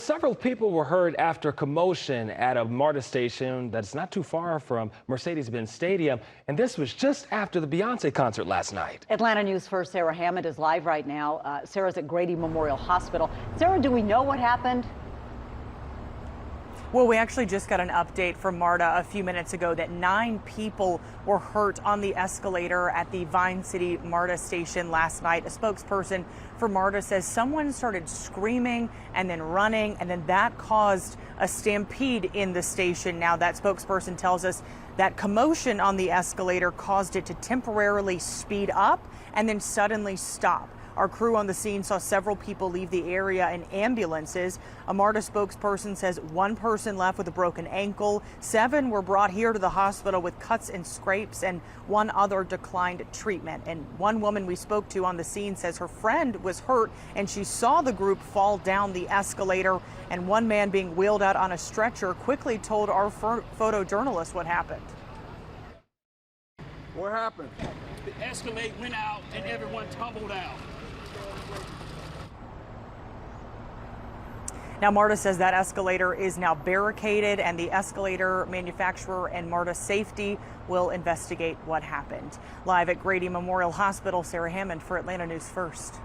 Several people were hurt after a commotion at a MARTA station that's not too far from Mercedes-Benz Stadium, and this was just after the Beyoncé concert last night. Atlanta News First Sarah Hammond is live right now. Sarah's at Grady Memorial Hospital. Sarah, do we know what happened? Well, we actually just got an update from MARTA a few minutes ago that 9 people were hurt on the escalator at the Vine City MARTA station last night. A spokesperson for MARTA says someone started screaming and then running, and then that caused a stampede in the station. Now, that spokesperson tells us that commotion on the escalator caused it to temporarily speed up and then suddenly stop. Our crew on the scene saw several people leave the area in ambulances. A MARTA spokesperson says 1 person left with a broken ankle. 7 were brought here to the hospital with cuts and scrapes, and 1 other declined treatment. And one woman we spoke to on the scene says her friend was hurt and she saw the group fall down the escalator, and one man being wheeled out on a stretcher quickly told our photojournalist what happened. What happened? The escalator went out and everyone tumbled out. Now, MARTA says that escalator is now barricaded, and the escalator manufacturer and MARTA Safety will investigate what happened. Live at Grady Memorial Hospital, Sarah Hammond for Atlanta News First.